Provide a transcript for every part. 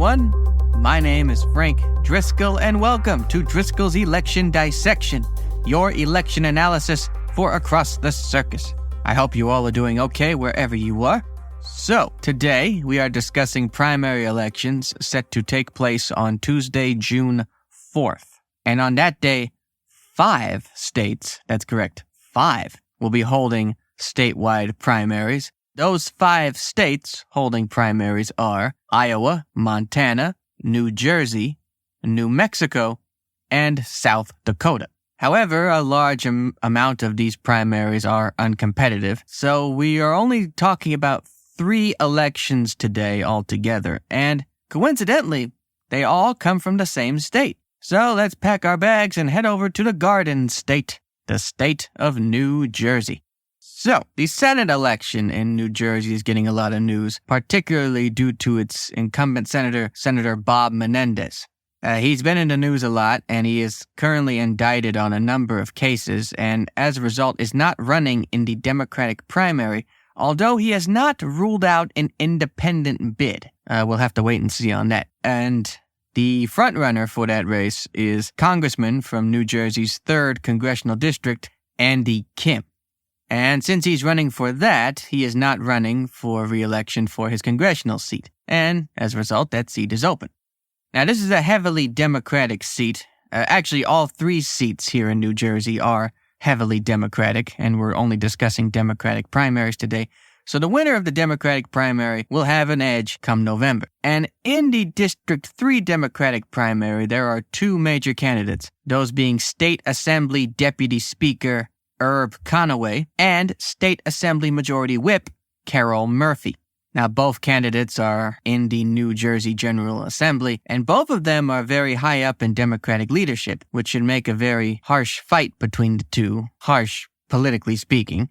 everyone. My name is Frank Driscoll, and welcome to Driscoll's Election Dissection, your election analysis for Across the Circus. I hope you all are doing okay wherever you are. So, today we are discussing primary elections set to take place on Tuesday, June 4th. And on that day, 5 states, that's correct, 5, will be holding statewide primaries. Those 5 states holding primaries are Iowa, Montana, New Jersey, New Mexico, and South Dakota. However, a large amount of these primaries are uncompetitive, so we are only talking about 3 elections today altogether, and coincidentally, they all come from the same state. So let's pack our bags and head over to the Garden State, the state of New Jersey. So, the Senate election in New Jersey is getting a lot of news, particularly due to its incumbent Senator Bob Menendez. He's been in the news a lot, and he is currently indicted on a number of cases, and as a result is not running in the Democratic primary, although he has not ruled out an independent bid. We'll have to wait and see on that. And the frontrunner for that race is Congressman from New Jersey's 3rd Congressional District, Andy Kim. And since he's running for that, he is not running for re-election for his congressional seat. And as a result, that seat is open. Now, this is a heavily Democratic seat. Actually, all 3 seats here in New Jersey are heavily Democratic, and we're only discussing Democratic primaries today. So the winner of the Democratic primary will have an edge come November. And in the District 3 Democratic primary, there are 2 major candidates, those being State Assembly Deputy Speaker Herb Conaway and State Assembly Majority Whip Carol Murphy. Now, both candidates are in the New Jersey General Assembly, and both of them are very high up in Democratic leadership, which should make a very harsh fight between the two, harsh politically speaking.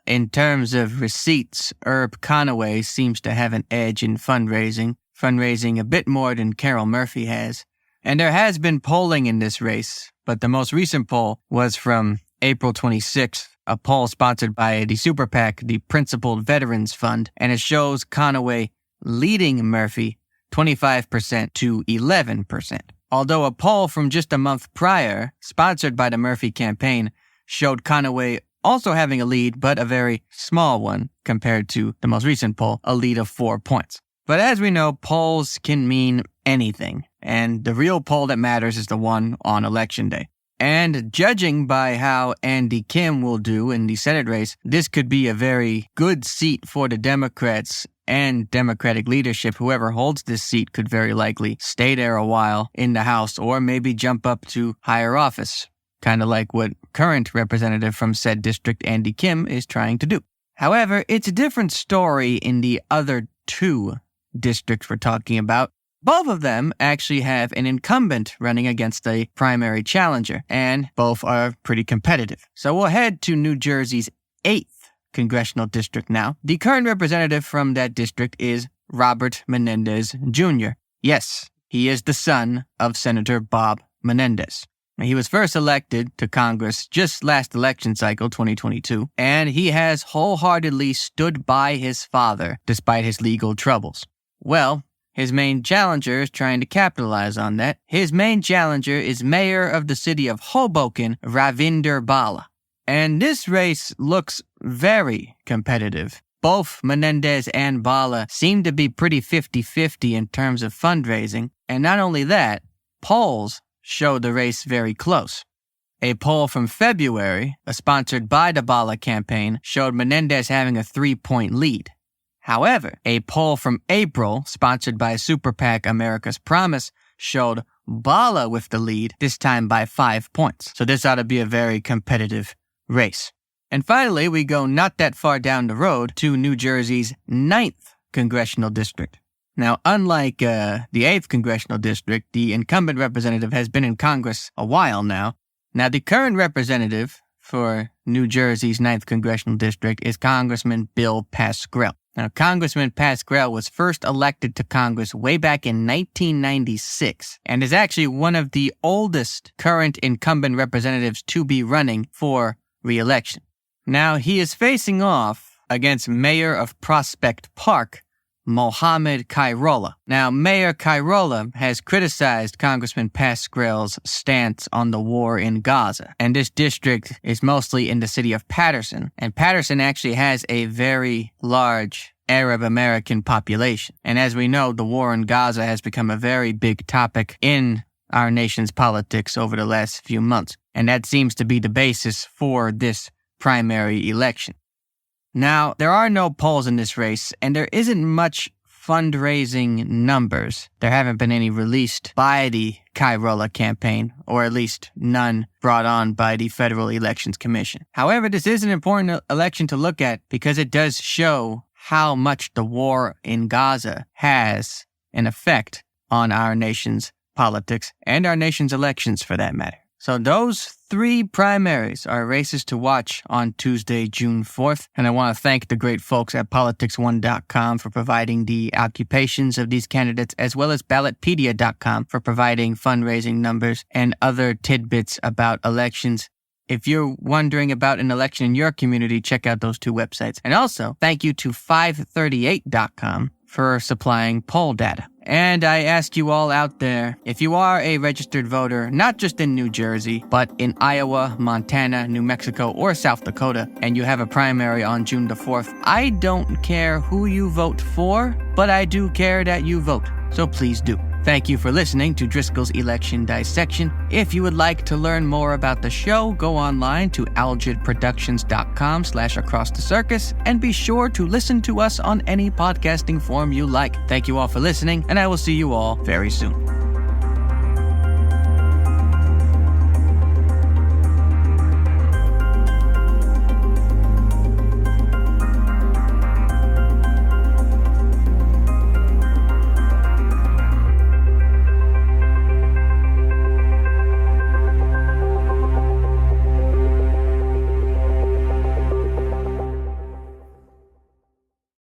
In terms of receipts, Herb Conaway seems to have an edge in fundraising a bit more than Carol Murphy has. And there has been polling in this race, but the most recent poll was from April 26th, a poll sponsored by the Super PAC, the Principled Veterans Fund, and it shows Conaway leading Murphy 25% to 11%. Although a poll from just a month prior, sponsored by the Murphy campaign, showed Conaway also having a lead, but a very small one compared to the most recent poll, a lead of 4 points. But as we know, polls can mean anything, and the real poll that matters is the one on Election Day. And judging by how Andy Kim will do in the Senate race, this could be a very good seat for the Democrats and Democratic leadership. Whoever holds this seat could very likely stay there a while in the House or maybe jump up to higher office, kind of like what current representative from said district Andy Kim is trying to do. However, it's a different story in the other 2 districts we're talking about. Both of them actually have an incumbent running against a primary challenger, and both are pretty competitive. So we'll head to New Jersey's 8th congressional district now. The current representative from that district is Robert Menendez Jr. Yes, he is the son of Senator Bob Menendez. He was first elected to Congress just last election cycle, 2022, and he has wholeheartedly stood by his father despite his legal troubles. Well, his main challenger is trying to capitalize on that. His main challenger is Mayor of the city of Hoboken, Ravinder Bala. And this race looks very competitive. Both Menendez and Bala seem to be pretty 50-50 in terms of fundraising. And not only that, polls show the race very close. A poll from February, sponsored by the Bala campaign, showed Menendez having a 3-point lead. However, a poll from April, sponsored by Super PAC America's Promise, showed Bala with the lead, this time by 5 points. So this ought to be a very competitive race. And finally, we go not that far down the road to New Jersey's 9th congressional district. Now, unlike the 8th congressional district, the incumbent representative has been in Congress a while now. Now, the current representative for New Jersey's 9th congressional district is Congressman Bill Pascrell. Now, Congressman Pascrell was first elected to Congress way back in 1996 and is actually one of the oldest current incumbent representatives to be running for re-election. Now, he is facing off against Mayor of Prospect Park, Mohammed Khairolla. Now, Mayor Khairolla has criticized Congressman Pascrell's stance on the war in Gaza, and this district is mostly in the city of Patterson, and Patterson actually has a very large Arab American population. And as we know, the war in Gaza has become a very big topic in our nation's politics over the last few months, and that seems to be the basis for this primary election. Now, there are no polls in this race, and there isn't much fundraising numbers. There haven't been any released by the Khairolla campaign, or at least none brought on by the Federal Elections Commission. However, this is an important election to look at because it does show how much the war in Gaza has an effect on our nation's politics and our nation's elections for that matter. So those 3 primaries are races to watch on Tuesday, June 4th. And I want to thank the great folks at politics1.com for providing the occupations of these candidates, as well as ballotpedia.com for providing fundraising numbers and other tidbits about elections. If you're wondering about an election in your community, check out those 2 websites. And also, thank you to 538.com for supplying poll data. And I ask you all out there, if you are a registered voter, not just in New Jersey, but in Iowa, Montana, New Mexico, or South Dakota, and you have a primary on June the 4th, I don't care who you vote for, but I do care that you vote. So please do. Thank you for listening to Driscoll's Election Dissection. If you would like to learn more about the show, go online to algidproductions.com/acrossthecircus and be sure to listen to us on any podcasting form you like. Thank you all for listening, and I will see you all very soon.